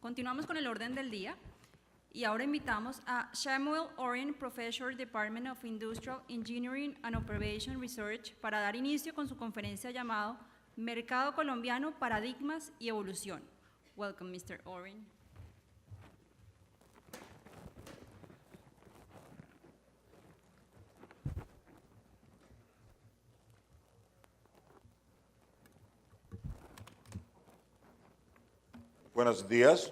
Continuamos con el orden del día y ahora invitamos a Shmuel Orens, Professor, Department of Industrial Engineering and Operation Research, para dar inicio con su conferencia llamada Mercado Colombiano, Paradigmas y Evolución. Welcome, Mr. Orens. Buenos días.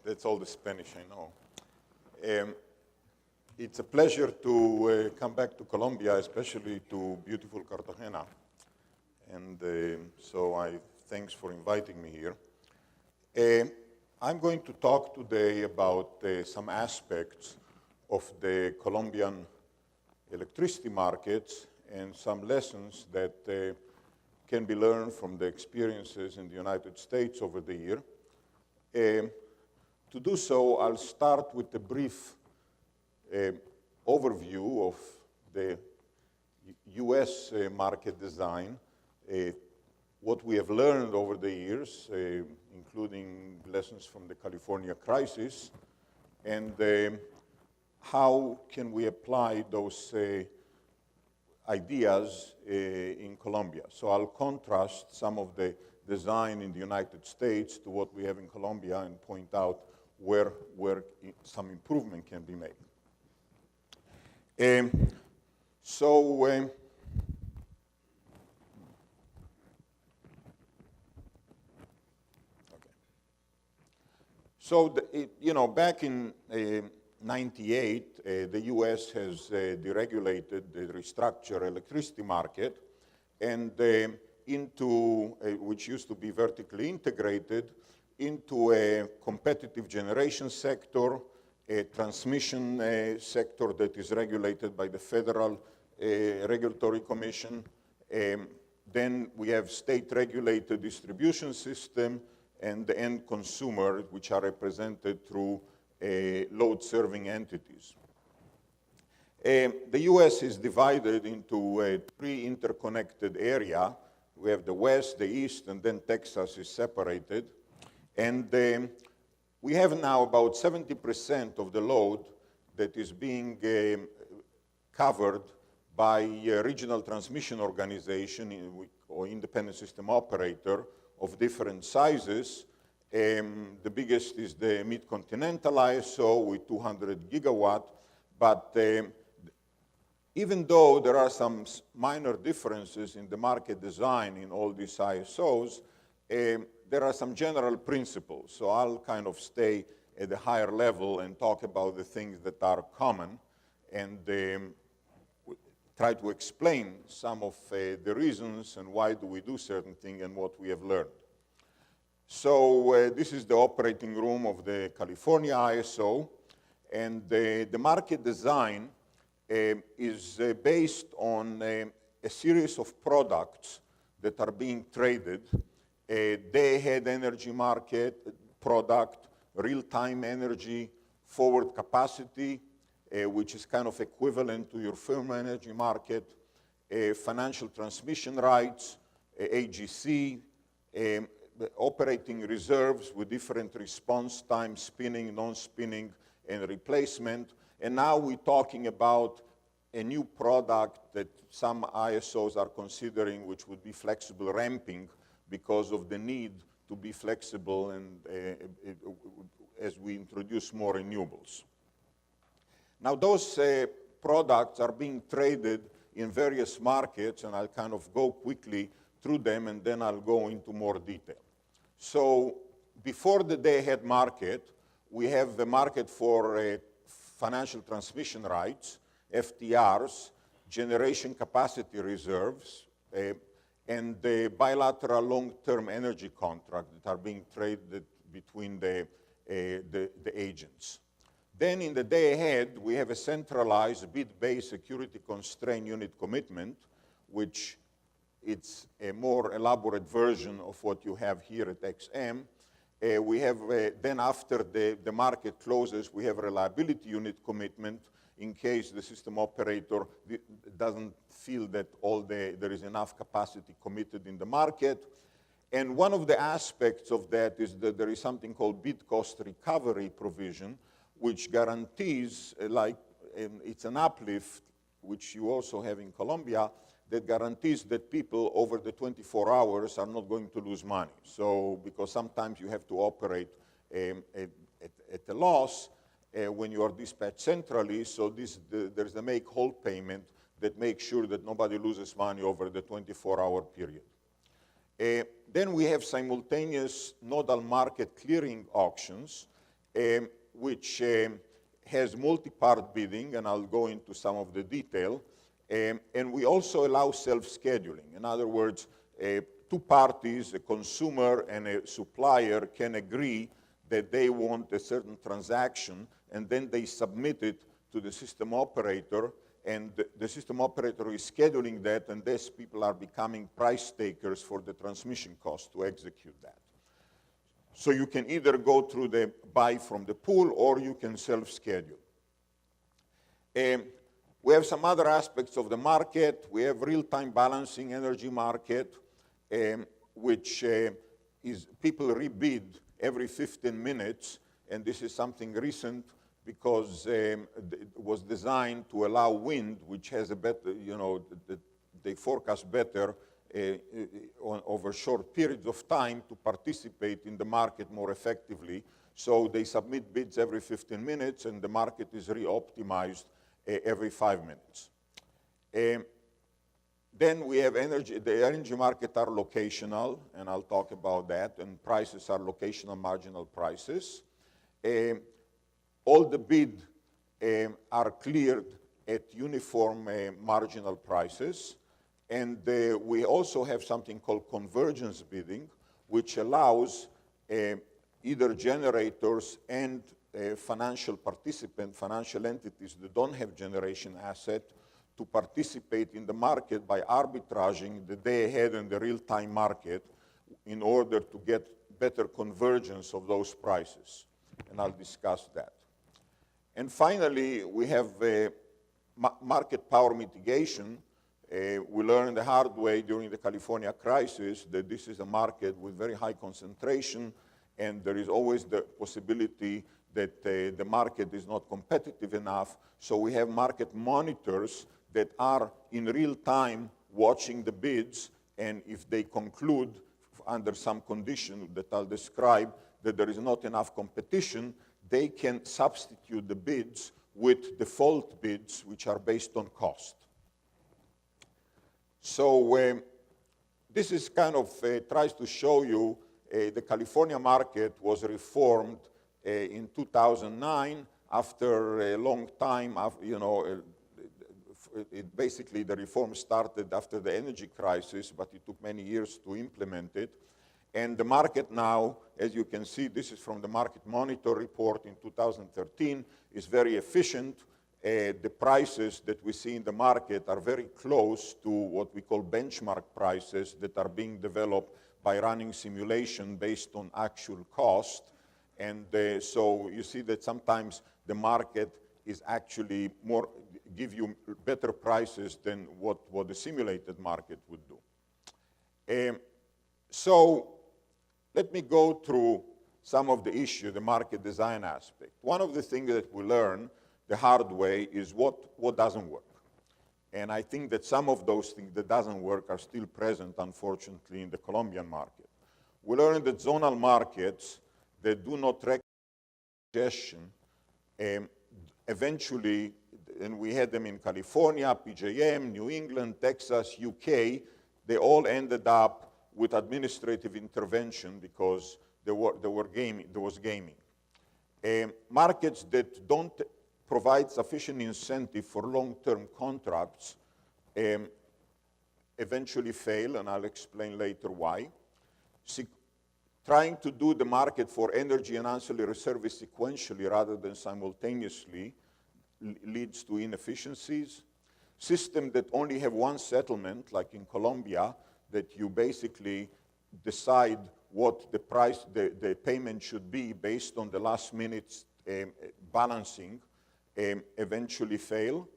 That's all the Spanish I know. It's a pleasure to come back to Colombia, especially to beautiful Cartagena. And so thanks for inviting me here. I'm going to talk today about some aspects of the Colombian electricity markets and some lessons that can be learned from the experiences in the United States over the year. To do so, I'll start with a brief overview of the US market design, what we have learned over the years, including lessons from the California crisis, and how can we apply those ideas in Colombia. So I'll contrast some of the design in the United States to what we have in Colombia and point out where some improvement can be made. Back in 98, the U.S. has deregulated the restructured electricity market, and which used to be vertically integrated, into a competitive generation sector, a transmission sector that is regulated by the Federal Regulatory Commission. Then we have state-regulated distribution system and the end consumer, which are represented through load-serving entities. The U.S. is divided into three interconnected areas. We have the West, the East, and then Texas is separated. And we have now about 70% of the load that is being covered by a regional transmission organization or independent system operator of different sizes. The biggest is the Mid-Continental ISO with 200 gigawatt, but even though there are some minor differences in the market design in all these ISOs, there are some general principles. So I'll kind of stay at the higher level and talk about the things that are common and try to explain some of the reasons and why do we do certain things and what we have learned. So this is the operating room of the California ISO, and the market design is based on a series of products that are being traded. A day-ahead energy market product, real-time energy, forward capacity, which is kind of equivalent to your firm energy market, financial transmission rights, AGC, operating reserves with different response time, spinning, non-spinning, and replacement. And now we're talking about a new product that some ISOs are considering, which would be flexible ramping, because of the need to be flexible and as we introduce more renewables. Now those products are being traded in various markets, and I'll kind of go quickly through them, and then I'll go into more detail. So before the day-ahead market, we have the market for financial transmission rights, FTRs, generation capacity reserves, and the bilateral long-term energy contracts that are being traded between the agents. Then in the day ahead, we have a centralized bid-based security constraint unit commitment, which it's a more elaborate version of what you have here at XM. We have, then after the market closes, we have reliability unit commitment in case the system operator doesn't feel that there is enough capacity committed in the market. And one of the aspects of that is that there is something called bid cost recovery provision, which guarantees, it's an uplift, which you also have in Colombia, that guarantees that people over the 24 hours are not going to lose money. So, because sometimes you have to operate at a loss when you are dispatched centrally, so there's a make-whole payment that makes sure that nobody loses money over the 24-hour period. Then we have simultaneous nodal market clearing auctions, which has multi-part bidding, and I'll go into some of the detail. And we also allow self-scheduling. In other words, two parties, a consumer and a supplier, can agree that they want a certain transaction, and then they submit it to the system operator, and the system operator is scheduling that, and these people are becoming price takers for the transmission cost to execute that. So you can either go through the buy from the pool, or you can self-schedule. We have some other aspects of the market. We have real-time balancing energy market, which is people rebid every 15 minutes, and this is something recent because it was designed to allow wind, which has a better, they forecast better over short periods of time to participate in the market more effectively. So they submit bids every 15 minutes, and the market is re-optimized every 5 minutes. Then we have energy. The energy market are locational, and I'll talk about that, and prices are locational marginal prices. All the bids are cleared at uniform marginal prices, and we also have something called convergence bidding, which allows either generators and financial participants, financial entities that don't have generation asset, to participate in the market by arbitraging the day-ahead and the real-time market in order to get better convergence of those prices. And I'll discuss that. And finally, we have market power mitigation. We learned the hard way during the California crisis that this is a market with very high concentration, and there is always the possibility that the market is not competitive enough. So we have market monitors that are in real time watching the bids, and if they conclude under some condition that I'll describe that there is not enough competition, they can substitute the bids with default bids, which are based on cost. So this is kind of tries to show you the California market was reformed in 2009 after a long time, basically the reform started after the energy crisis, but it took many years to implement it. And the market now, as you can see, this is from the Market Monitor report in 2013, is very efficient. The prices that we see in the market are very close to what we call benchmark prices that are being developed by running simulation based on actual cost. And so you see that sometimes the market is actually give you better prices than what the simulated market would do. So let me go through some of the issue, the market design aspect. One of the things that we learn the hard way is what doesn't work. And I think that some of those things that doesn't work are still present, unfortunately, in the Colombian market. We learned that zonal markets that do not recognize congestion, eventually, and we had them in California, PJM, New England, Texas, UK, they all ended up with administrative intervention because there was gaming. Markets that don't provide sufficient incentive for long-term contracts eventually fail, and I'll explain later why. Trying to do the market for energy and ancillary service sequentially rather than simultaneously leads to inefficiencies. Systems that only have one settlement, like in Colombia, that you basically decide what the price, the payment should be based on the last minute's balancing, eventually fail.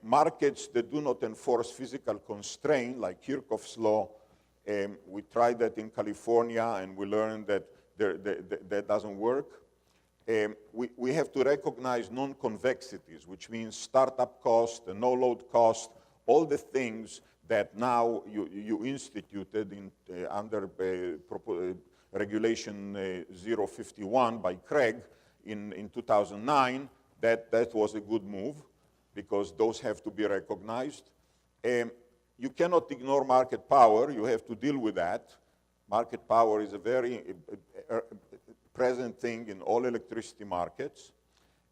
Markets that do not enforce physical constraint, like Kirchhoff's law, We tried that in California, and we learned that that doesn't work. We have to recognize non-convexities, which means startup cost, the no-load cost, all the things that now you instituted in, under Regulation 051 by Craig in 2009. That was a good move, because those have to be recognized. You cannot ignore market power. You have to deal with that. Market power is a very present thing in all electricity markets.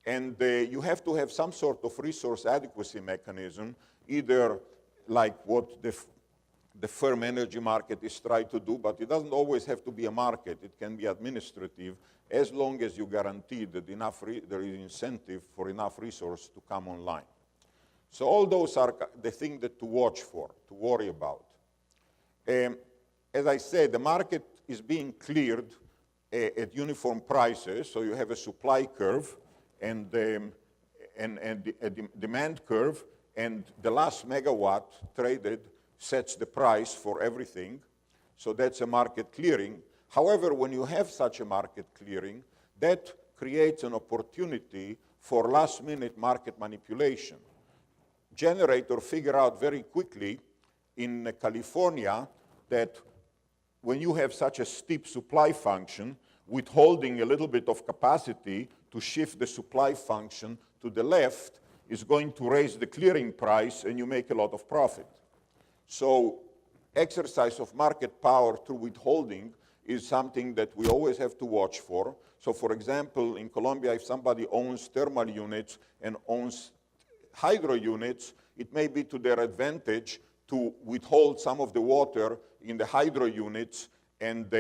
And you have to have some sort of resource adequacy mechanism, either like what the firm energy market is trying to do, but it doesn't always have to be a market. It can be administrative, as long as you guarantee that there is incentive for enough resource to come online. So all those are the things that to watch for, to worry about. As I said, the market is being cleared at uniform prices, so you have a supply curve and a demand curve, and the last megawatt traded sets the price for everything. So that's a market clearing. However, when you have such a market clearing, that creates an opportunity for last-minute market manipulation. Generator figure out very quickly in California that when you have such a steep supply function, withholding a little bit of capacity to shift the supply function to the left is going to raise the clearing price, and you make a lot of profit. So exercise of market power through withholding is something that we always have to watch for. So for example, in Colombia, if somebody owns thermal units and owns hydro units, it may be to their advantage to withhold some of the water in the hydro units and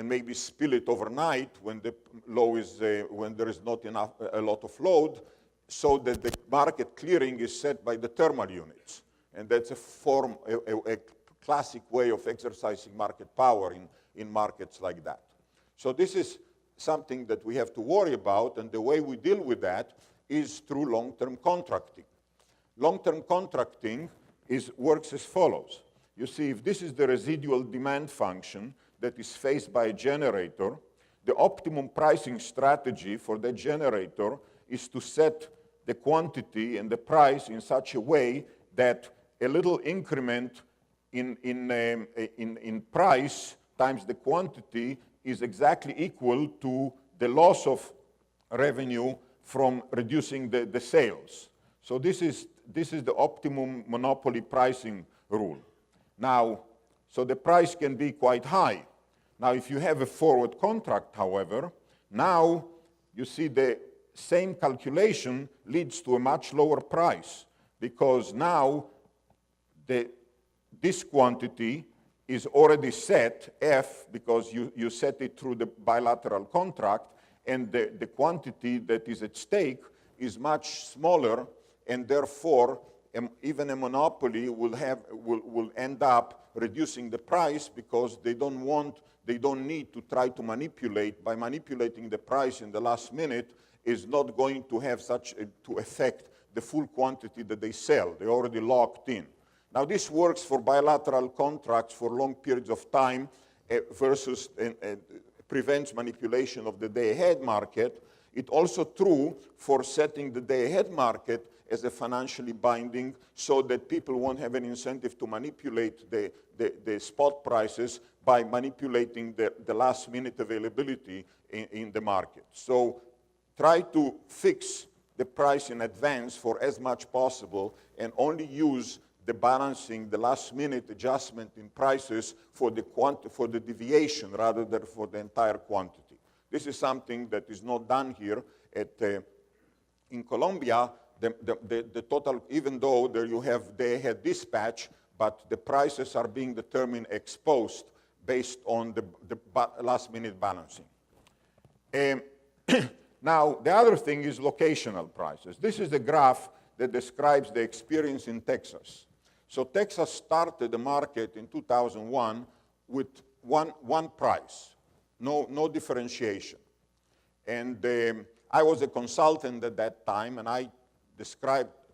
maybe spill it overnight when the low is when there is not enough a lot of load, so that the market clearing is set by the thermal units. And that's a classic way of exercising market power in markets like that. So this is something that we have to worry about, and the way we deal with that is through long-term contracting. Long-term contracting works as follows. You see, if this is the residual demand function that is faced by a generator, the optimum pricing strategy for the generator is to set the quantity and the price in such a way that a little increment in price times the quantity is exactly equal to the loss of revenue from reducing the sales. So this is the optimum monopoly pricing rule. Now, so the price can be quite high. Now, if you have a forward contract, however, now you see the same calculation leads to a much lower price, because now this quantity is already set, F, because you set it through the bilateral contract, and the quantity that is at stake is much smaller, and therefore even a monopoly will end up reducing the price, because they don't need to try to manipulate. By manipulating the price in the last minute is not going to have to affect the full quantity that they sell. They're already locked in. Now this works for bilateral contracts for long periods of time versus prevents manipulation of the day-ahead market. It's also true for setting the day-ahead market as a financially binding, so that people won't have an incentive to manipulate the spot prices by manipulating the last-minute availability in the market. So try to fix the price in advance for as much possible, and only use the balancing, the last-minute adjustment in prices for the deviation rather than for the entire quantity. This is something that is not done here in Colombia. The total, even though there you have day-ahead dispatch, but the prices are being determined ex post based on the last-minute balancing. Now, the other thing is locational prices. This is the graph that describes the experience in Texas. So Texas started the market in 2001 with one price, no differentiation. And I was a consultant at that time, and I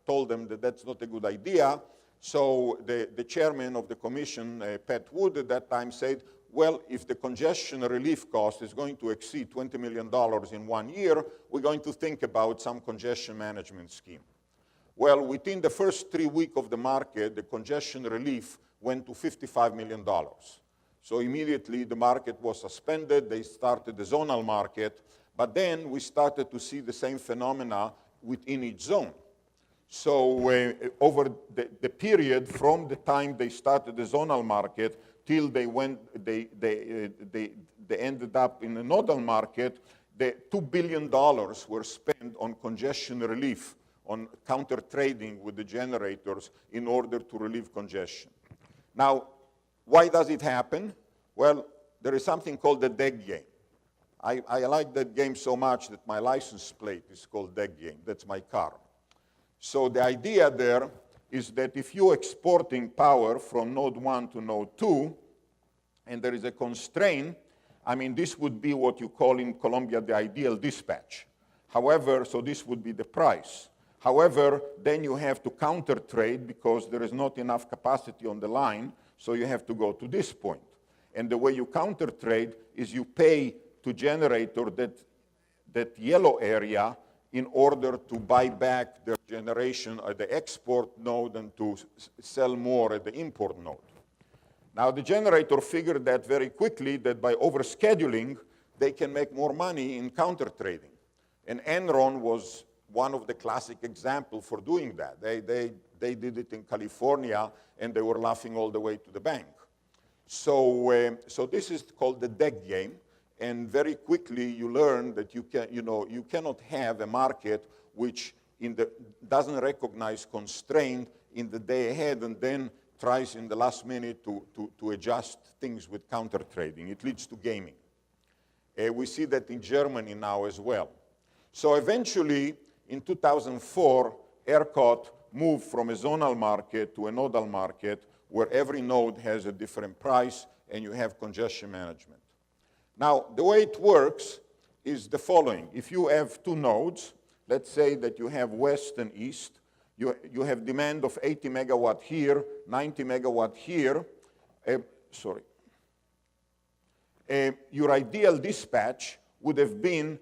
told them that that's not a good idea. So the chairman of the commission, Pat Wood, at that time said, well, if the congestion relief cost is going to exceed $20 million in 1 year, we're going to think about some congestion management scheme. Well, within the first 3 weeks of the market, the congestion relief went to $55 million. So immediately the market was suspended, they started the zonal market, but then we started to see the same phenomena within each zone. So over the period from the time they started the zonal market till they ended up in the nodal market, the $2 billion were spent on congestion relief, on counter trading with the generators in order to relieve congestion. Now, why does it happen? Well, there is something called the deck game. I like that game so much that my license plate is called deck game. That's my car. So the idea there is that if you're exporting power from node 1 to node 2, and there is a constraint, I mean, this would be what you call in Colombia the ideal dispatch. However, so this would be the price. However, then you have to counter trade because there is not enough capacity on the line, so you have to go to this point. And the way you counter trade is you pay to generator that yellow area in order to buy back their generation at the export node and to sell more at the import node. Now, the generator figured that very quickly that by overscheduling, they can make more money in counter trading. And Enron was one of the classic examples for doing that. They did it in California, and they were laughing all the way to the bank. So this is called the deck game. And very quickly, you learn that you cannot have a market which doesn't recognize constraint in the day ahead and then tries in the last minute to adjust things with counter trading. It leads to gaming. We see that in Germany now as well. So eventually, in 2004, ERCOT moved from a zonal market to a nodal market where every node has a different price and you have congestion management. Now, the way it works is the following. If you have two nodes, let's say that you have west and east, you have demand of 80 megawatt here, 90 megawatt here. Your ideal dispatch would have been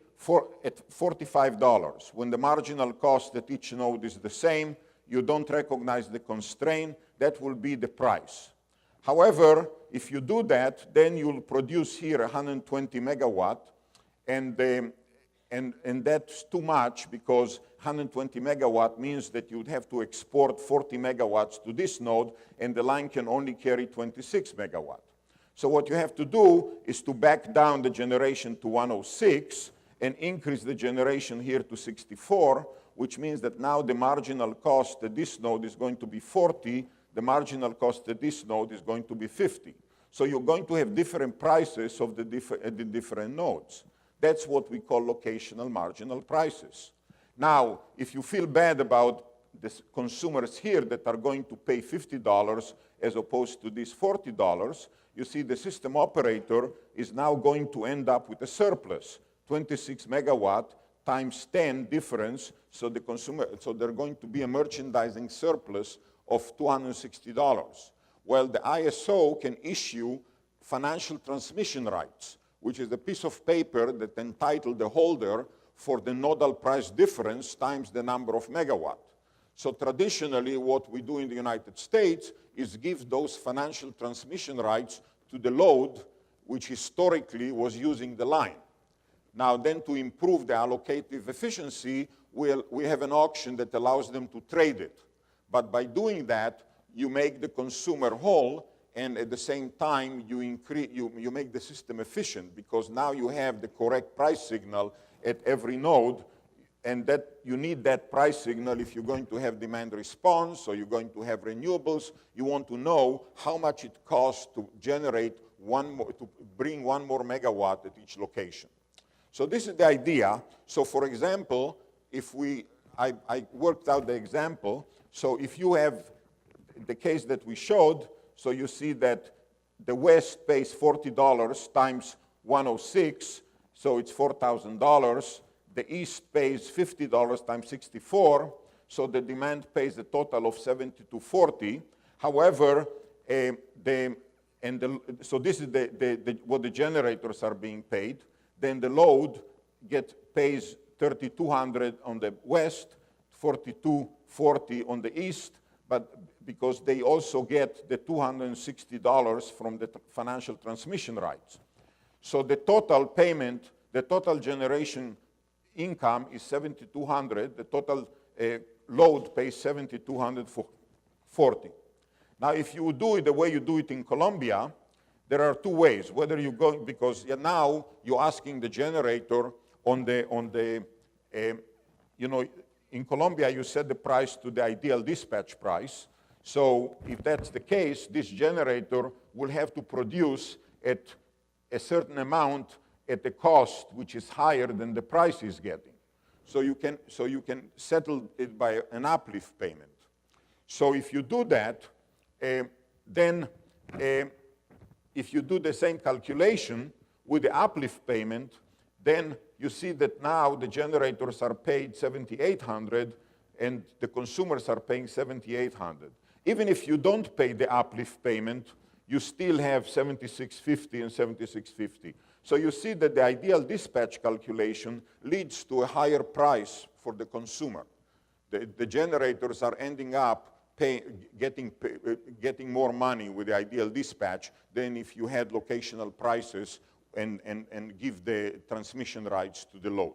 at $45. When the marginal cost at each node is the same, you don't recognize the constraint, that will be the price. However, if you do that, then you'll produce here 120 megawatt, and that's too much because 120 megawatt means that you'd have to export 40 megawatts to this node, and the line can only carry 26 megawatt. So what you have to do is to back down the generation to 106 and increase the generation here to 64, which means that now the marginal cost at this node is going to be 40, the marginal cost at this node is going to be 50. So you're going to have different prices of the different nodes. That's what we call locational marginal prices. Now, if you feel bad about the consumers here that are going to pay $50 as opposed to these $40, you see the system operator is now going to end up with a surplus, 26 megawatt times 10 difference, so they're going to be a merchandising surplus of $260. Well, the ISO can issue financial transmission rights, which is a piece of paper that entitles the holder for the nodal price difference times the number of megawatt. So traditionally, what we do in the United States is give those financial transmission rights to the load, which historically was using the line. Now then, to improve the allocative efficiency, we have an auction that allows them to trade it. But by doing that, you make the consumer whole, and at the same time, you make the system efficient, because now you have the correct price signal at every node, and that you need that price signal if you're going to have demand response, or you're going to have renewables. You want to know how much it costs to generate to bring one more megawatt at each location. So this is the idea. So for example, I worked out the example. So if you have the case that we showed, so you see that the West pays $40 times 106, so it's $4,000. The East pays $50 times 64, so the demand pays a total of 72.40. However, so this is what the generators are being paid. Then the load pays 3,200 on the west, 42.40 on the east, but because they also get the $260 from the financial transmission rights. So the total payment, the total generation income is 7,200. The total load pays 7,240. Now, if you do it the way you do it in Colombia, there are two ways. Whether you go, because now you're asking the generator in Colombia you set the price to the ideal dispatch price. So if that's the case, this generator will have to produce at a certain amount at a cost which is higher than the price is getting. So you can settle it by an uplift payment. So if you do that, then if you do the same calculation with the uplift payment, then you see that now the generators are paid $7,800 and the consumers are paying $7,800. Even if you don't pay the uplift payment, you still have $76.50 and $76.50. So you see that the ideal dispatch calculation leads to a higher price for the consumer. The generators are ending up getting more money with the ideal dispatch than if you had locational prices and give the transmission rights to the load.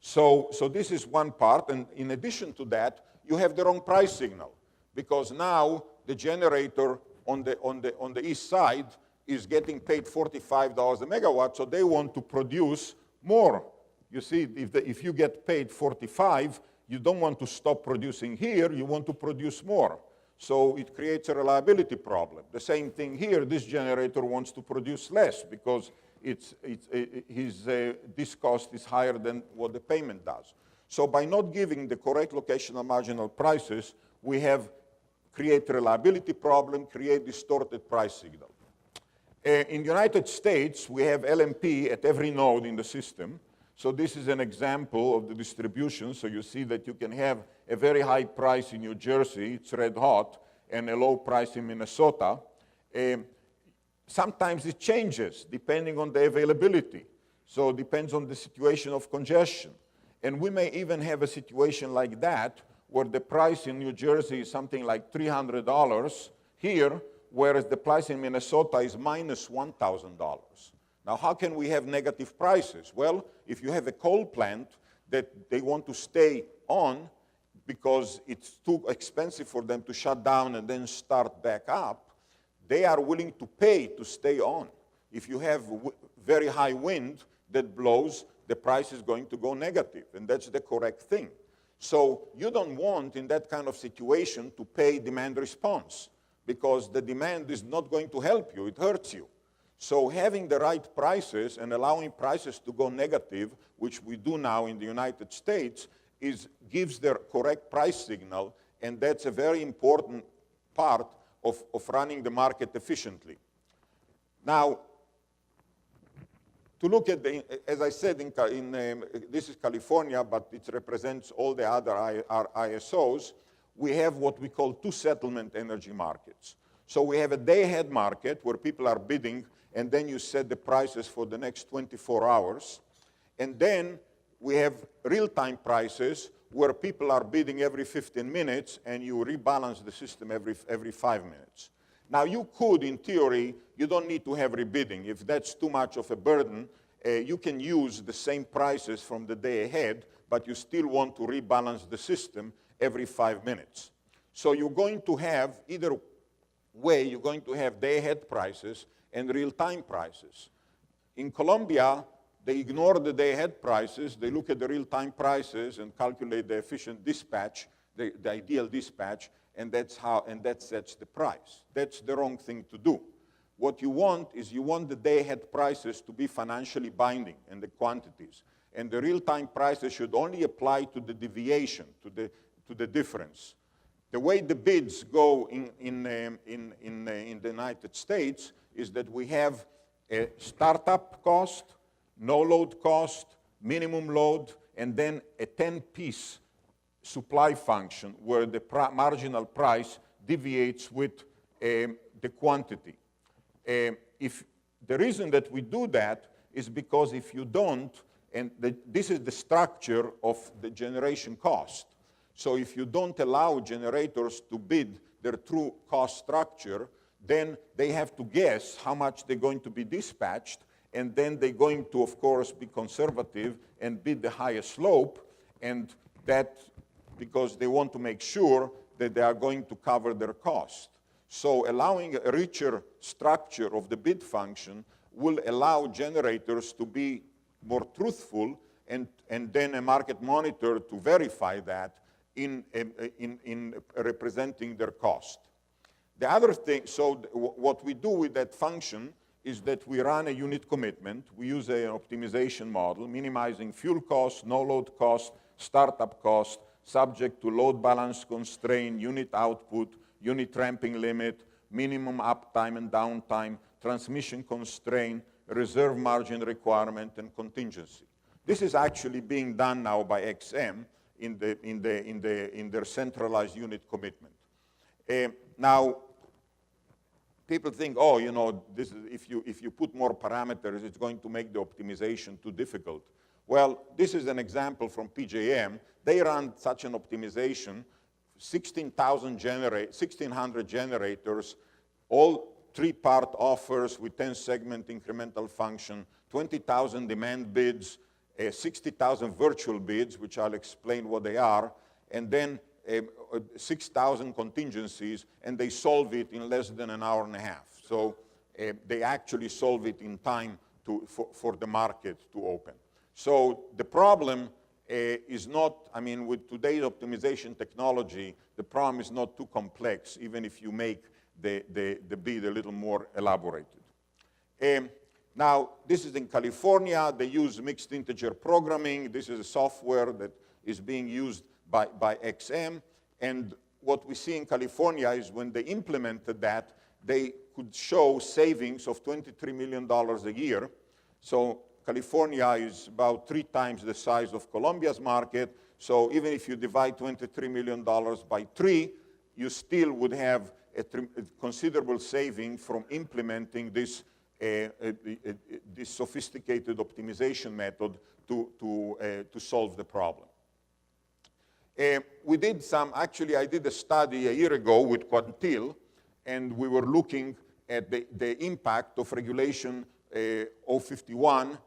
So this is one part, and in addition to that, you have the wrong price signal, because now the generator on the east side is getting paid $45 a megawatt, so they want to produce more. You see, if you get paid 45, you don't want to stop producing here, you want to produce more. So it creates a reliability problem. The same thing here, this generator wants to produce less because this cost is higher than what the payment does. So by not giving the correct locational marginal prices, we have create reliability problem, create distorted price signal. In the United States, we have LMP at every node in the system. So this is an example of the distribution. So you see that you can have a very high price in New Jersey, it's red hot, and a low price in Minnesota. Sometimes it changes depending on the availability. So it depends on the situation of congestion. And we may even have a situation like that where the price in New Jersey is something like $300 here, whereas the price in Minnesota is minus $1,000. Now, how can we have negative prices? Well, if you have a coal plant that they want to stay on because it's too expensive for them to shut down and then start back up, they are willing to pay to stay on. If you have very high wind that blows, the price is going to go negative, and that's the correct thing. So you don't want, in that kind of situation, to pay demand response, because the demand is not going to help you, it hurts you. So having the right prices and allowing prices to go negative, which we do now in the United States, gives the correct price signal, and that's a very important part of running the market efficiently. Now, to look at as I said, this is California, but it represents all the other ISOs, we have what we call two settlement energy markets. So we have a day-ahead market where people are bidding, and then you set the prices for the next 24 hours. And then we have real-time prices where people are bidding every 15 minutes, and you rebalance the system every 5 minutes. Now, you could, in theory, you don't need to have rebidding. If that's too much of a burden, you can use the same prices from the day ahead, but you still want to rebalance the system every 5 minutes. So you're going to have, either way, you're going to have day-ahead prices and real-time prices. In Colombia, they ignore the day-ahead prices. They look at the real-time prices and calculate the efficient dispatch, the ideal dispatch, and that sets the price. That's the wrong thing to do. What you want is you want the day-ahead prices to be financially binding and the quantities. And the real-time prices should only apply to the deviation, to the difference. The way the bids go in the United States is that we have a startup cost, no load cost, minimum load, and then a 10-piece supply function where the marginal price deviates with the quantity. If the reason that we do that is because if you don't, and this is the structure of the generation cost. So if you don't allow generators to bid their true cost structure, then they have to guess how much they're going to be dispatched, and then they're going to, of course, be conservative and bid the highest slope, and that because they want to make sure that they are going to cover their cost. So allowing a richer structure of the bid function will allow generators to be more truthful, and then a market monitor to verify that in representing their cost. The other thing, so what we do with that function is that we run a unit commitment. We use an optimization model, minimizing fuel costs, no load cost, startup cost, subject to load balance constraint, unit output, unit ramping limit, minimum uptime and downtime, transmission constraint, reserve margin requirement, and contingency. This is actually being done now by XM in their centralized unit commitment. Now, people think, oh, you know, this is, if you put more parameters, it's going to make the optimization too difficult. Well, this is an example from PJM. They run such an optimization, 1,600 generators, all three-part offers with 10-segment incremental function, 20,000 demand bids, 60,000 virtual bids, which I'll explain what they are, and then 6,000 contingencies, and they solve it in less than an hour and a half. So they actually solve it in time for the market to open. So the problem is not, I mean, with today's optimization technology, the problem is not too complex, even if you make the bid a little more elaborated. Now, this is in California. They use mixed integer programming. This is a software that is being used by XM. And what we see in California is when they implemented that, they could show savings of $23 million a year. So California is about 3 times the size of Colombia's market. So even if you divide $23 million by 3, you still would have a considerable saving from implementing this sophisticated optimization method to solve the problem. We did actually I did a study a year ago with Quantil, and we were looking at the impact of regulation 051,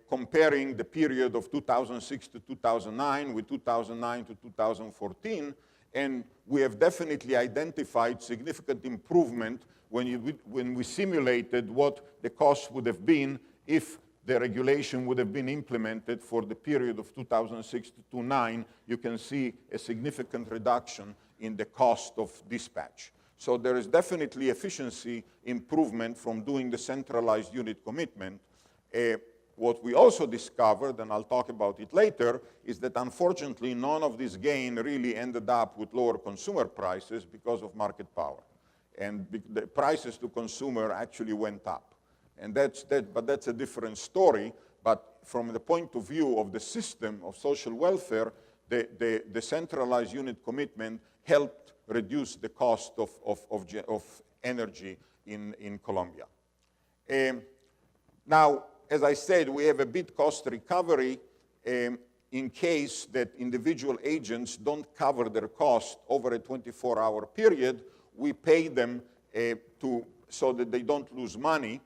comparing the period of 2006 to 2009 with 2009 to 2014, and we have definitely identified significant improvement when we simulated what the cost would have been if the regulation would have been implemented for the period of 2006 to 2009. You can see a significant reduction in the cost of dispatch. So there is definitely efficiency improvement from doing the centralized unit commitment. What we also discovered, and I'll talk about it later, is that unfortunately none of this gain really ended up with lower consumer prices because of market power. And the prices to consumer actually went up. And but that's a different story. But from the point of view of the system of social welfare, the centralized unit commitment helped reduce the cost of energy in Colombia. Now, as I said, we have a bid cost recovery in case that individual agents don't cover their cost over a 24-hour period. We pay them so that they don't lose money.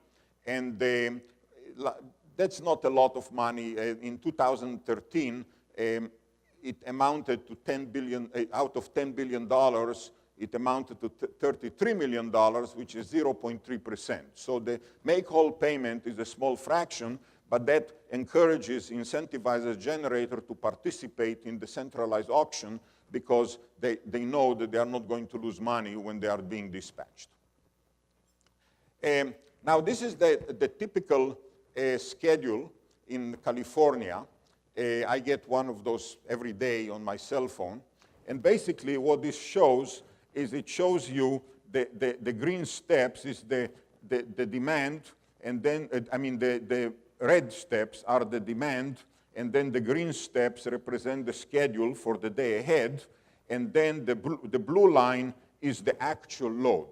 And that's not a lot of money. In 2013, it amounted to $10 billion, out of $10 billion, it amounted to $33 million, which is 0.3%. So the make-whole payment is a small fraction, but that encourages, incentivizes generator to participate in the centralized auction because they know that they are not going to lose money when they are being dispatched. Now, this is the typical schedule in California. I get one of those every day on my cell phone. And basically, what this shows is it shows you the green steps is the demand, and then, the red steps are the demand, and then the green steps represent the schedule for the day ahead, and then the blue line is the actual load.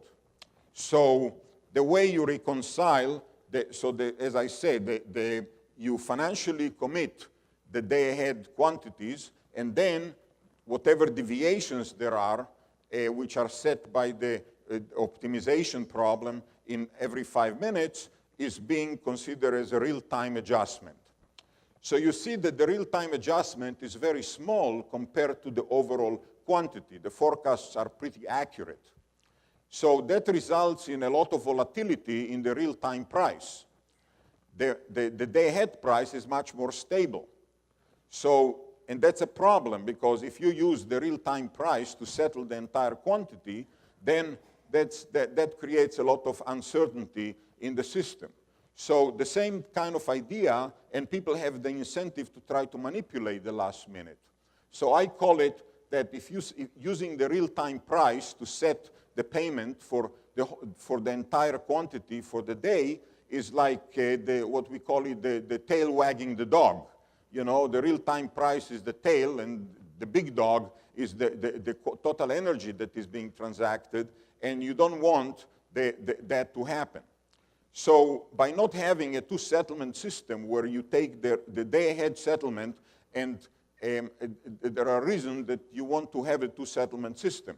So the way you reconcile, as I said, you financially commit the day ahead quantities, and then whatever deviations there are, which are set by the optimization problem in every 5 minutes, is being considered as a real-time adjustment. So you see that the real-time adjustment is very small compared to the overall quantity. The forecasts are pretty accurate. So that results in a lot of volatility in the real-time price. The day-ahead price is much more stable. So, and that's a problem, because if you use the real-time price to settle the entire quantity, then that creates a lot of uncertainty in the system. So the same kind of idea, and people have the incentive to try to manipulate the last minute. So I call it that if using the real-time price to set the payment for the entire quantity for the day is like what we call it the tail wagging the dog. You know, the real-time price is the tail, and the big dog is the total energy that is being transacted, and you don't want that to happen. So by not having a two-settlement system where you take the day-ahead settlement, and there are reasons that you want to have a two-settlement system.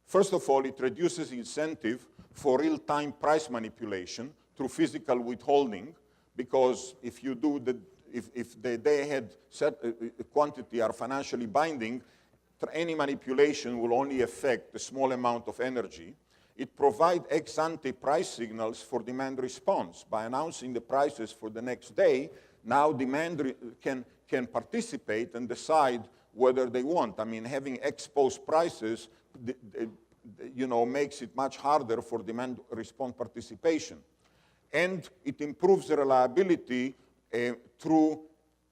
First of all, it reduces incentive for real-time price manipulation through physical withholding, because if you do if the day-ahead quantity are financially binding, any manipulation will only affect a small amount of energy. It provides ex-ante price signals for demand response. By announcing the prices for the next day, now demand can participate and decide whether they want. I mean, having ex-post prices, makes it much harder for demand response participation. And it improves the reliability through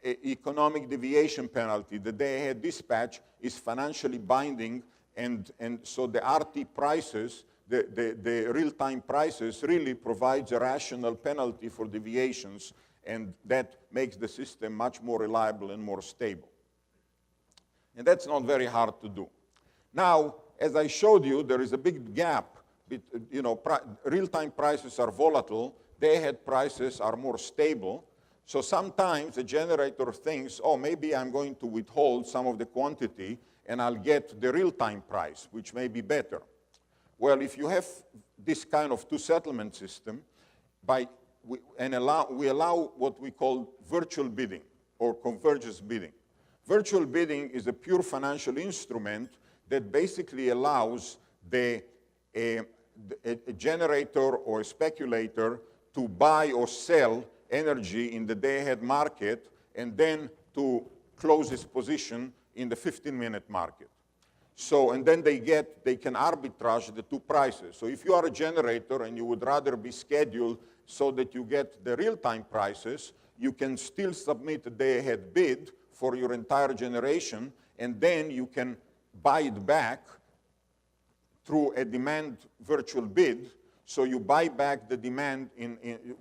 economic deviation penalty. The day-ahead dispatch is financially binding, and so the RT prices, the real-time prices, really provides a rational penalty for deviations, and that makes the system much more reliable and more stable. And that's not very hard to do. Now, as I showed you, there is a big gap. Real-time prices are volatile, day-ahead prices are more stable. So sometimes the generator thinks, oh, maybe I'm going to withhold some of the quantity and I'll get the real-time price, which may be better. Well, if you have this kind of two-settlement system, we allow what we call virtual bidding or convergence bidding. Virtual bidding is a pure financial instrument that basically allows a generator or a speculator to buy or sell energy in the day-ahead market, and then to close its position in the 15-minute market. So, and then they can arbitrage the two prices. So if you are a generator and you would rather be scheduled so that you get the real-time prices, you can still submit a day-ahead bid for your entire generation, and then you can buy it back through a demand virtual bid. So you buy back the demand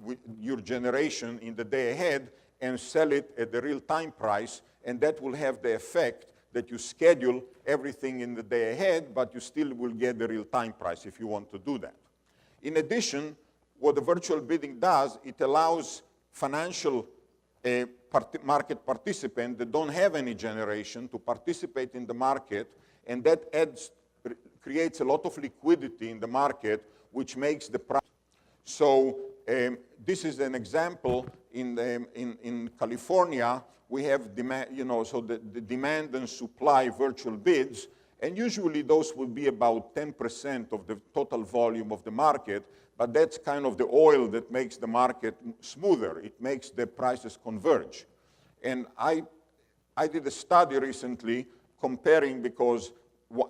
with your generation in the day ahead and sell it at the real-time price, and that will have the effect that you schedule everything in the day ahead, but you still will get the real-time price if you want to do that. In addition, what the virtual bidding does, it allows financial market participants that don't have any generation to participate in the market, and that creates a lot of liquidity in the market, which makes the price. So this is an example in California. We have demand, so the demand and supply virtual bids, and usually those will be about 10% of the total volume of the market, but that's kind of the oil that makes the market smoother. It makes the prices converge. And I did a study recently comparing, because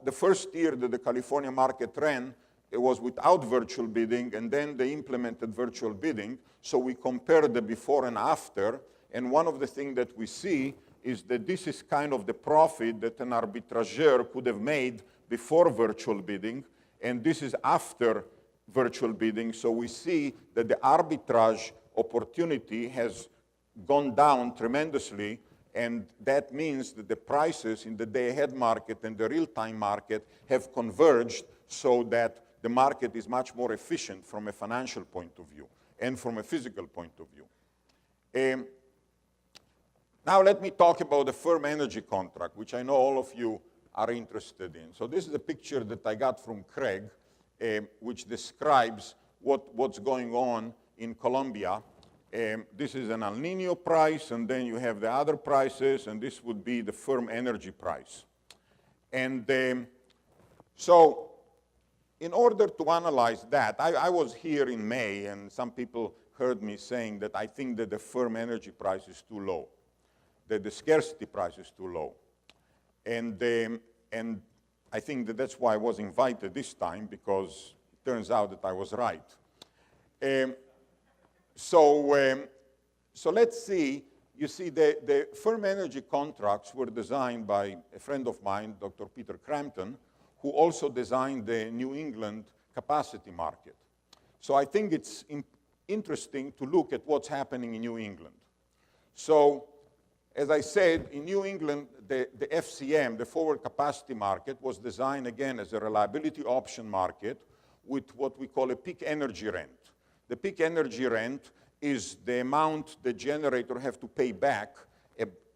the first year that the California market ran, it was without virtual bidding, and then they implemented virtual bidding. So we compared the before and after, and one of the things that we see is that this is kind of the profit that an arbitrageur could have made before virtual bidding, and this is after virtual bidding. So we see that the arbitrage opportunity has gone down tremendously, And that means that the prices in the day-ahead market and the real-time market have converged so that the market is much more efficient from a financial point of view and from a physical point of view. Now let me talk about the firm energy contract, which I know all of you are interested in. So this is a picture that I got from Craig, which describes what's going on in Colombia. This is an El Nino price, and then you have the other prices, and this would be the firm energy price. And so in order to analyze that, I was here in May, and some people heard me saying that I think that the firm energy price is too low, that the scarcity price is too low. And I think that that's why I was invited this time, because it turns out that I was right. So let's see. You see, the firm energy contracts were designed by a friend of mine, Dr. Peter Crampton, who also designed the New England capacity market. So I think it's interesting to look at what's happening in New England. So as I said, in New England, the FCM, the forward capacity market, was designed again as a reliability option market with what we call a peak energy rent. The peak energy rent is the amount the generator have to pay back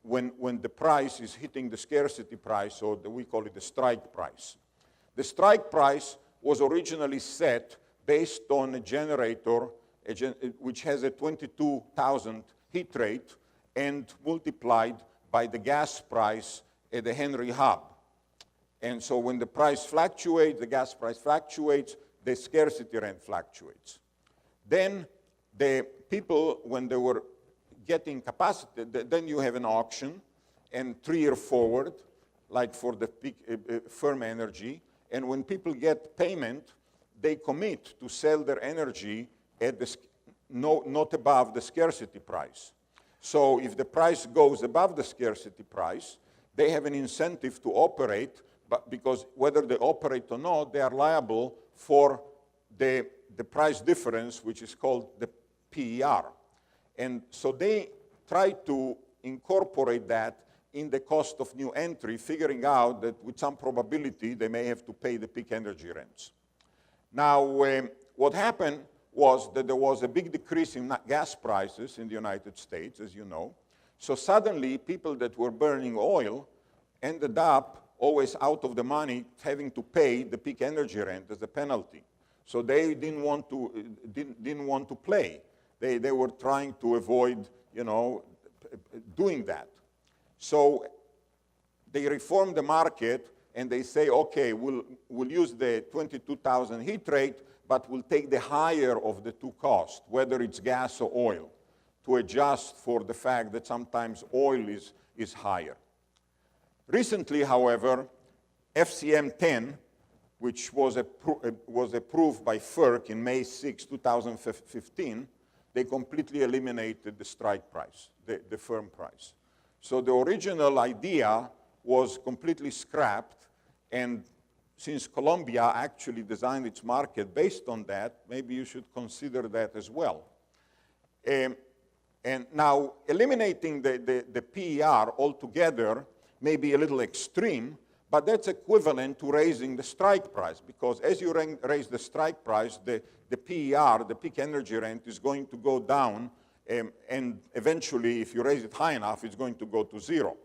when the price is hitting the scarcity price, or we call it the strike price. The strike price was originally set based on a generator which has a 22,000 heat rate and multiplied by the gas price at the Henry Hub. And so when the price fluctuates, the gas price fluctuates, the scarcity rent fluctuates. Then the people, when they were getting capacity, then you have an auction and 3-year forward, like for the peak, firm energy. And when people get payment, they commit to sell their energy at not above the scarcity price. So if the price goes above the scarcity price, they have an incentive to operate, but because whether they operate or not, they are liable for the price difference, which is called the PER. And so they try to incorporate that in the cost of new entry, figuring out that with some probability they may have to pay the peak energy rents. Now, what happened was that there was a big decrease in gas prices in the United States, as you know. So suddenly, people that were burning oil ended up always out of the money, having to pay the peak energy rent as a penalty. So they didn't want to play. They were trying to avoid, doing that. So they reformed the market, and they say, okay, we'll use the 22,000 heat rate, but we'll take the higher of the two costs, whether it's gas or oil, to adjust for the fact that sometimes oil is higher. Recently, however, FCM 10, which was approved by FERC in May 6, 2015, they completely eliminated the strike price, the firm price. So the original idea was completely scrapped, and since Colombia actually designed its market based on that, maybe you should consider that as well. And now, eliminating the PER altogether may be a little extreme, but that's equivalent to raising the strike price, because as you raise the strike price, the PER, the peak energy rent, is going to go down, and eventually, if you raise it high enough, it's going to go to zero.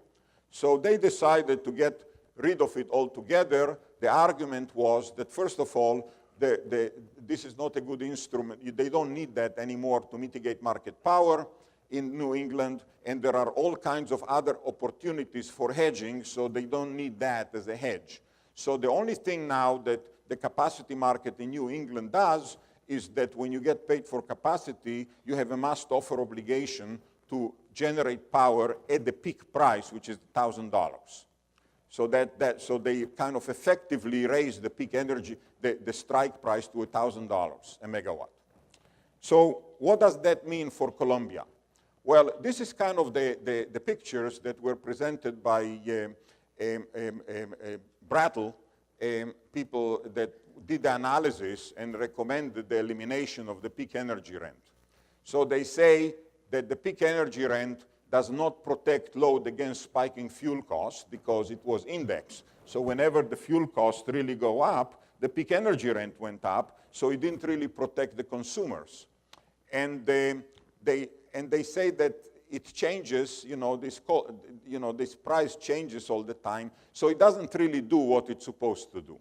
So they decided to get rid of it altogether. The argument was that, first of all, this is not a good instrument. They don't need that anymore to mitigate market power in New England, and there are all kinds of other opportunities for hedging, so they don't need that as a hedge. So the only thing now that the capacity market in New England does is that when you get paid for capacity, you have a must-offer obligation to generate power at the peak price, which is $1,000. So so they kind of effectively raise the peak energy, the strike price to $1,000 a megawatt. So what does that mean for Colombia? Well, this is kind of the pictures that were presented by Brattle, people that did the analysis and recommended the elimination of the peak energy rent. So they say that the peak energy rent does not protect load against spiking fuel costs because it was indexed. So whenever the fuel costs really go up, the peak energy rent went up, so it didn't really protect the consumers. And they say that it changes, this price changes all the time, so it doesn't really do what it's supposed to do.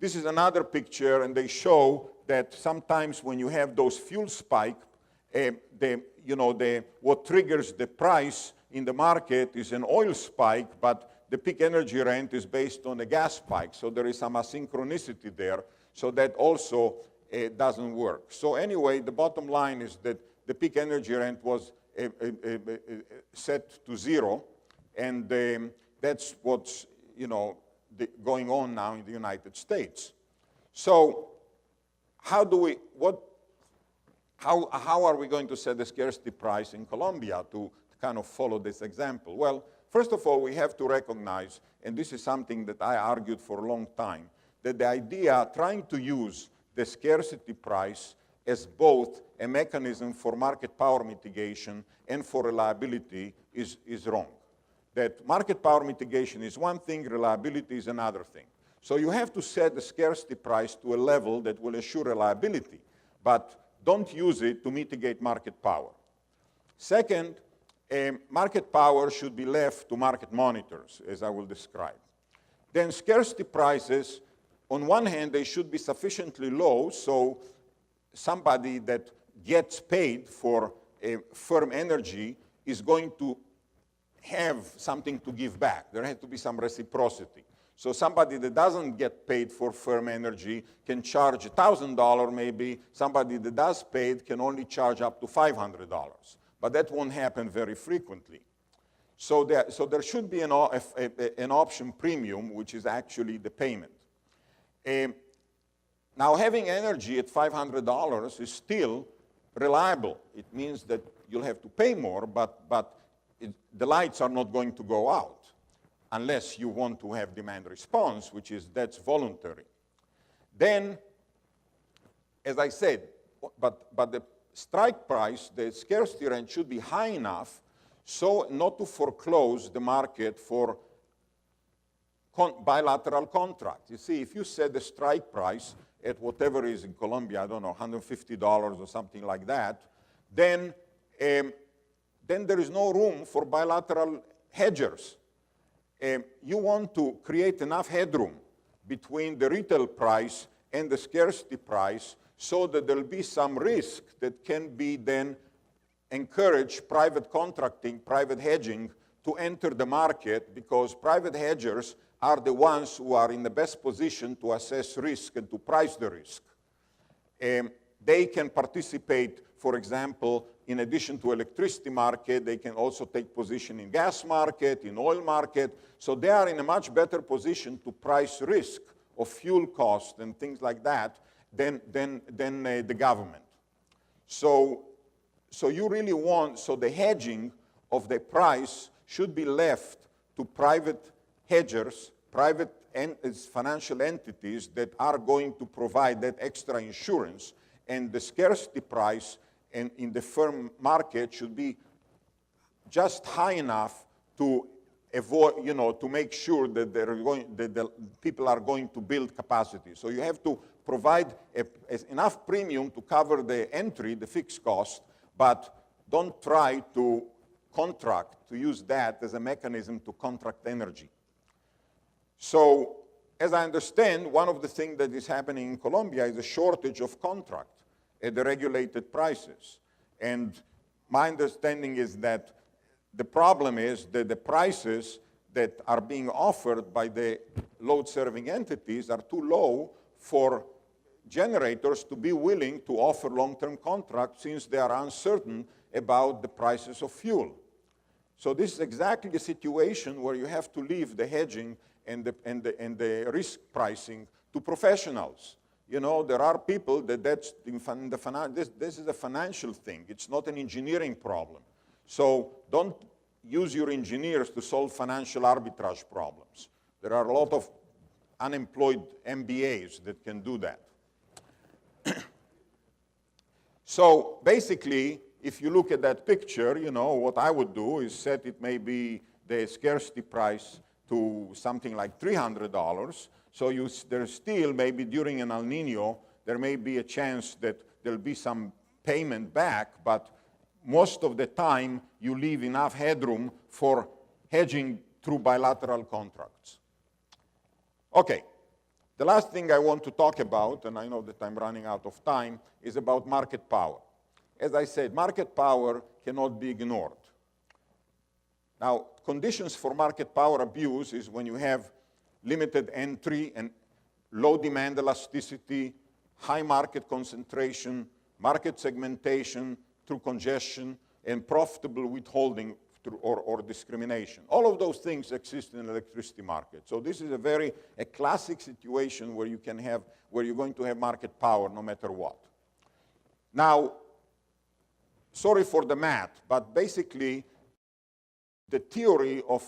This is another picture, and they show that sometimes when you have those fuel spikes, what triggers the price in the market is an oil spike, but the peak energy rent is based on a gas spike. So there is some asynchronicity there. So that also doesn't work. So anyway, the bottom line is that the peak energy rent was set to 0, and that's what's going on now in the United States. So how are we going to set the scarcity price in Colombia to kind of follow this example? Well, first of all, we have to recognize, and this is something that I argued for a long time, that the idea trying to use the scarcity price as both a mechanism for market power mitigation and for reliability is wrong. That market power mitigation is one thing, reliability is another thing. So you have to set the scarcity price to a level that will ensure reliability, but don't use it to mitigate market power. Second, market power should be left to market monitors, as I will describe. Then scarcity prices, on one hand, they should be sufficiently low so somebody that gets paid for firm energy is going to have something to give back. There has to be some reciprocity. So somebody that doesn't get paid for firm energy can charge $1,000 maybe. Somebody that does paid can only charge up to $500. But that won't happen very frequently. So there should be an option premium, which is actually the payment. Now, having energy at $500 is still reliable. It means that you'll have to pay more, but the lights are not going to go out unless you want to have demand response, that's voluntary. Then, as I said, but the strike price, the scarcity rent should be high enough so not to foreclose the market for bilateral contracts. You see, if you set the strike price at whatever is in Colombia, I don't know, $150 or something like that, then there is no room for bilateral hedgers. You want to create enough headroom between the retail price and the scarcity price so that there'll be some risk that can be then encourage private contracting, private hedging to enter the market, because private hedgers are the ones who are in the best position to assess risk and to price the risk. They can participate, for example, in addition to electricity market, they can also take position in gas market, in oil market. So they are in a much better position to price risk of fuel cost and things like that than the government. So you really want, so the hedging of the price should be left to private hedgers, private financial entities that are going to provide that extra insurance, and the scarcity price in the firm market should be just high enough to avoid, to make sure that the people are going to build capacity. So you have to provide enough premium to cover the entry, the fixed cost, but don't try to use that as a mechanism to contract energy. So, as I understand, one of the things that is happening in Colombia is a shortage of contract at the regulated prices. And my understanding is that the problem is that the prices that are being offered by the load-serving entities are too low for generators to be willing to offer long-term contracts since they are uncertain about the prices of fuel. So this is exactly the situation where you have to leave the hedging and the risk pricing to professionals. There are people this is a financial thing. It's not an engineering problem. So don't use your engineers to solve financial arbitrage problems. There are a lot of unemployed MBAs that can do that. So basically, if you look at that picture, you know, what I would do is set it maybe the scarcity price to something like $300. So there's still, maybe during an El Nino, there may be a chance that there'll be some payment back, but most of the time you leave enough headroom for hedging through bilateral contracts. Okay, the last thing I want to talk about, and I know that I'm running out of time, is about market power. As I said, market power cannot be ignored. Now, conditions for market power abuse is when you have limited entry and low demand elasticity, high market concentration, market segmentation through congestion, and profitable withholding or discrimination. All of those things exist in the electricity market. So this is a classic situation where you're going to have market power no matter what. Now, sorry for the math, but basically, the theory of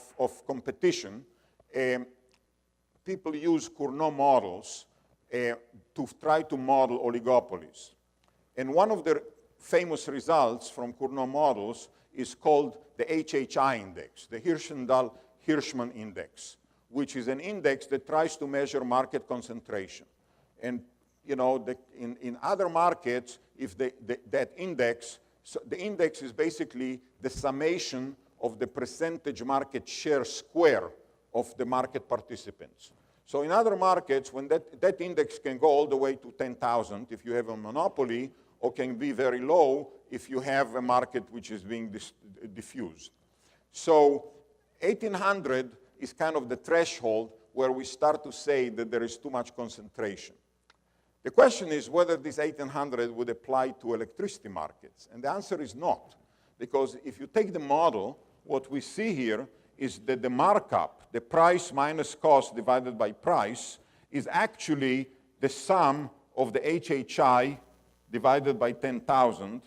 competition, people use Cournot models to try to model oligopolies. And one of the famous results from Cournot models is called the HHI index, the Hirschman index, which is an index that tries to measure market concentration. And you know, in other markets, if that index, so the index is basically the summation of the percentage market share square of the market participants. So in other markets, when that index can go all the way to 10,000 if you have a monopoly, or can be very low if you have a market which is being diffused. So 1800 is kind of the threshold where we start to say that there is too much concentration. The question is whether this 1800 would apply to electricity markets. And the answer is not. Because if you take the model, what we see here is that the markup, the price minus cost divided by price, is actually the sum of the HHI divided by 10,000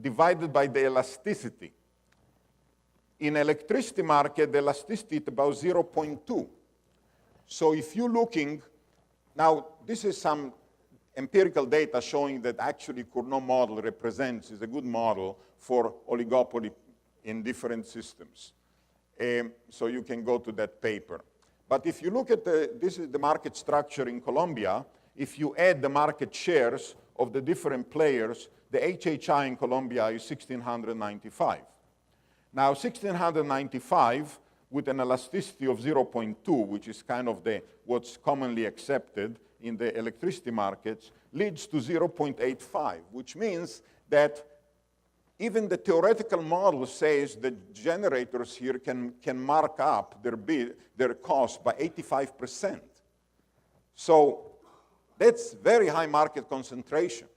divided by the elasticity. In electricity market, the elasticity is about 0.2. So if you're looking, now this is some empirical data showing that actually Cournot model is a good model for oligopoly in different systems. So you can go to that paper. But if you look at this is the market structure in Colombia, if you add the market shares of the different players, the HHI in Colombia is 1,695. Now, 1,695 with an elasticity of 0.2, which is kind of what's commonly accepted in the electricity markets, leads to 0.85, which means that even the theoretical model says that generators here can mark up their cost by 85%. So that's very high market concentration,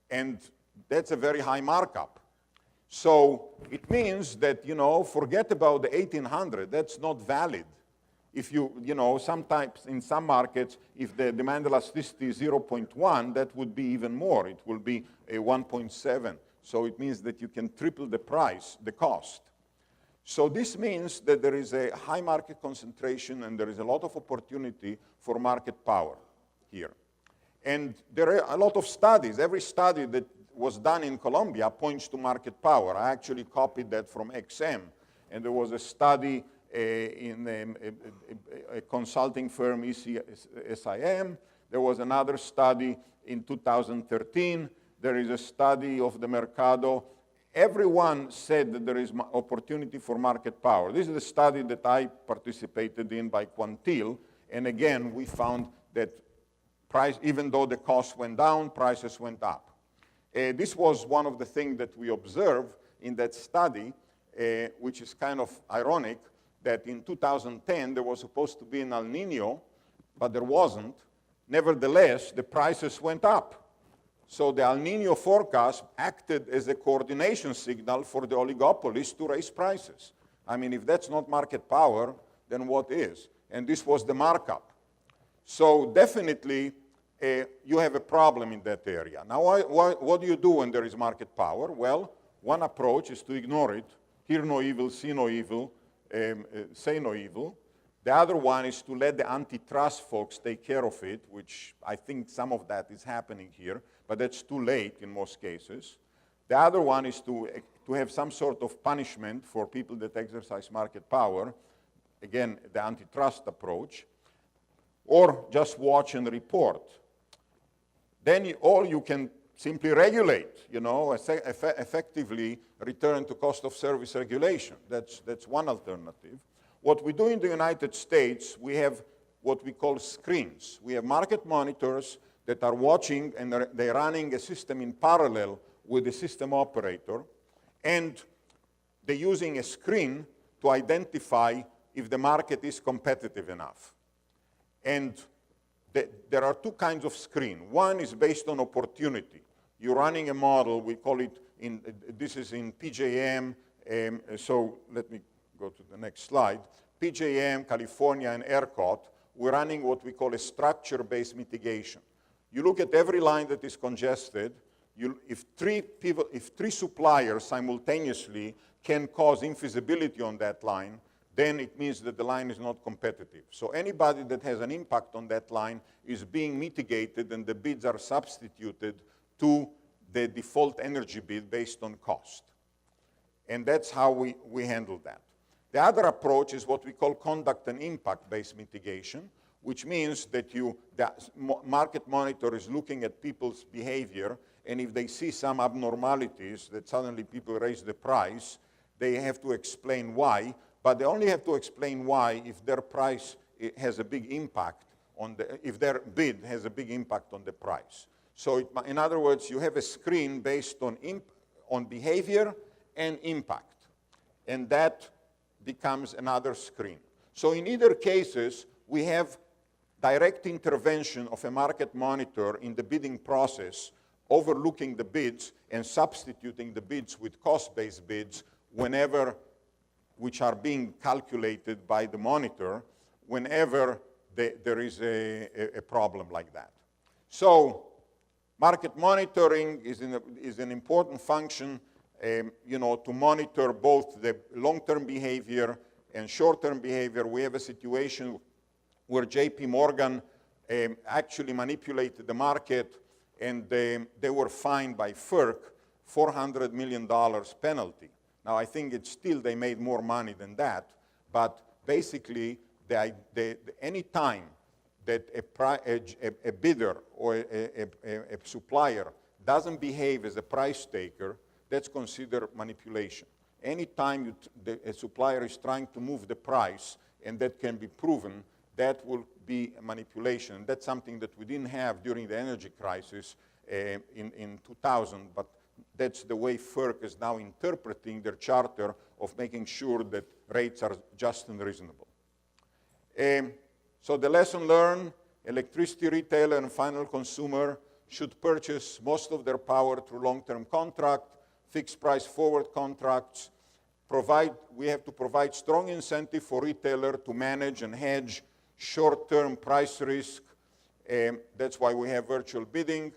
and that's a very high markup. So it means that, you know, forget about the 1800, that's not valid. If sometimes in some markets, if the demand elasticity is 0.1, that would be even more. It will be a 1.7. So it means that you can triple the price, the cost. So this means that there is a high market concentration and there is a lot of opportunity for market power here. And there are a lot of studies. Every study that was done in Colombia points to market power. I actually copied that from XM. And there was a study in a consulting firm, SIM. There was another study in 2013. There is a study of the Mercado. Everyone said that there is opportunity for market power. This is a study that I participated in by Quantil. And again, we found that even though the cost went down, prices went up. This was one of the things that we observed in that study, which is kind of ironic, that in 2010 there was supposed to be an El Nino, but there wasn't. Nevertheless, the prices went up. So the El Nino forecast acted as a coordination signal for the oligopolies to raise prices. I mean, if that's not market power, then what is? And this was the markup. So definitely, you have a problem in that area. Now, what do you do when there is market power? Well, one approach is to ignore it. Hear no evil, see no evil, say no evil. The other one is to let the antitrust folks take care of it, which I think some of that is happening here, but that's too late in most cases. The other one is to have some sort of punishment for people that exercise market power, again, the antitrust approach, or just watch and report. Then you can simply regulate, effectively return to cost of service regulation. That's one alternative. What we do in the United States, we have what we call screens. We have market monitors that are watching, and they're running a system in parallel with the system operator, and they're using a screen to identify if the market is competitive enough. And there are two kinds of screen. One is based on opportunity. You're running a model, we call it, this is in PJM, so let me go to the next slide. PJM, California, and ERCOT, we're running what we call a structure-based mitigation. You look at every line that is congested. If three suppliers simultaneously can cause infeasibility on that line, then it means that the line is not competitive. So anybody that has an impact on that line is being mitigated, and the bids are substituted to the default energy bid based on cost. And that's how we handle that. The other approach is what we call conduct and impact-based mitigation, which means that the market monitor is looking at people's behavior, and if they see some abnormalities that suddenly people raise the price, they have to explain why, but they only have to explain why if their price has a big impact if their bid has a big impact on the price. So in other words, you have a screen based on behavior and impact, and that becomes another screen. So in either cases, we have direct intervention of a market monitor in the bidding process, overlooking the bids and substituting the bids with cost-based bids which are being calculated by the monitor whenever there is a problem like that. So market monitoring is an important function to monitor both the long-term behavior and short-term behavior. We have a situation where JP Morgan actually manipulated the market, and they were fined by FERC $400 million penalty. Now, I think they made more money than that, but basically, any time that a bidder or a supplier doesn't behave as a price taker, that's considered manipulation. Any time a supplier is trying to move the price, and that can be proven, that will be a manipulation. That's something that we didn't have during the energy crisis in 2000, but that's the way FERC is now interpreting their charter of making sure that rates are just and reasonable. So the lesson learned, electricity retailer and final consumer should purchase most of their power through long-term contract, fixed price forward contracts. We have to provide strong incentive for retailer to manage and hedge short-term price risk. That's why we have virtual bidding.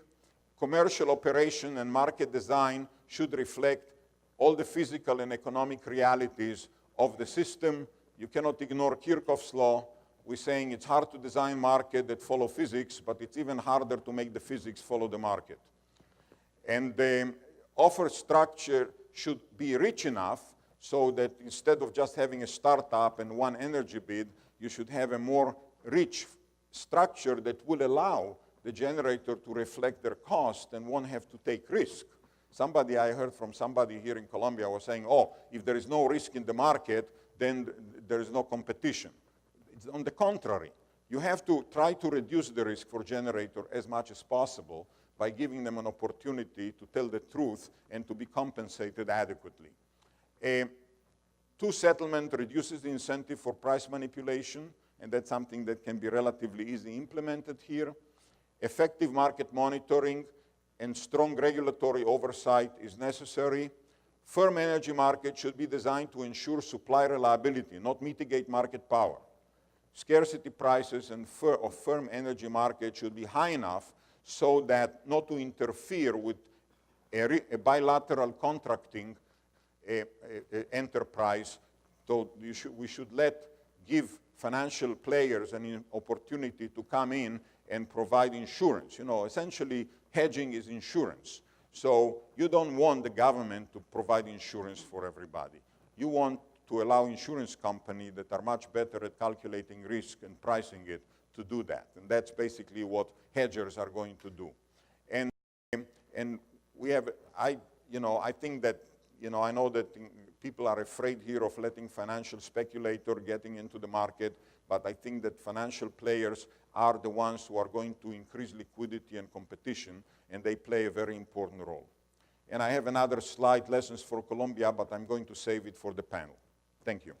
Commercial operation and market design should reflect all the physical and economic realities of the system. You cannot ignore Kirchhoff's law. We're saying it's hard to design market that follow physics, but it's even harder to make the physics follow the market. And the offer structure should be rich enough so that instead of just having a startup and one energy bid, you should have a more rich structure that will allow the generator to reflect their cost and won't have to take risk. I heard from somebody here in Colombia was saying, if there is no risk in the market, then there is no competition. It's on the contrary. You have to try to reduce the risk for generator as much as possible by giving them an opportunity to tell the truth and to be compensated adequately. Two-settlement reduces the incentive for price manipulation, and that's something that can be relatively easily implemented here. Effective market monitoring and strong regulatory oversight is necessary. Firm energy market should be designed to ensure supply reliability, not mitigate market power. Scarcity prices of firm energy market should be high enough so that not to interfere with a bilateral contracting enterprise. So we should give financial players an opportunity to come in and provide insurance. Essentially, hedging is insurance. So you don't want the government to provide insurance for everybody. You want to allow insurance companies that are much better at calculating risk and pricing it to do that. And that's basically what hedgers are going to do. And we have, I think that, I know that people are afraid here of letting financial speculators getting into the market, but I think that financial players are the ones who are going to increase liquidity and competition, and they play a very important role. And I have another slide, lessons for Colombia, but I'm going to save it for the panel. Thank you.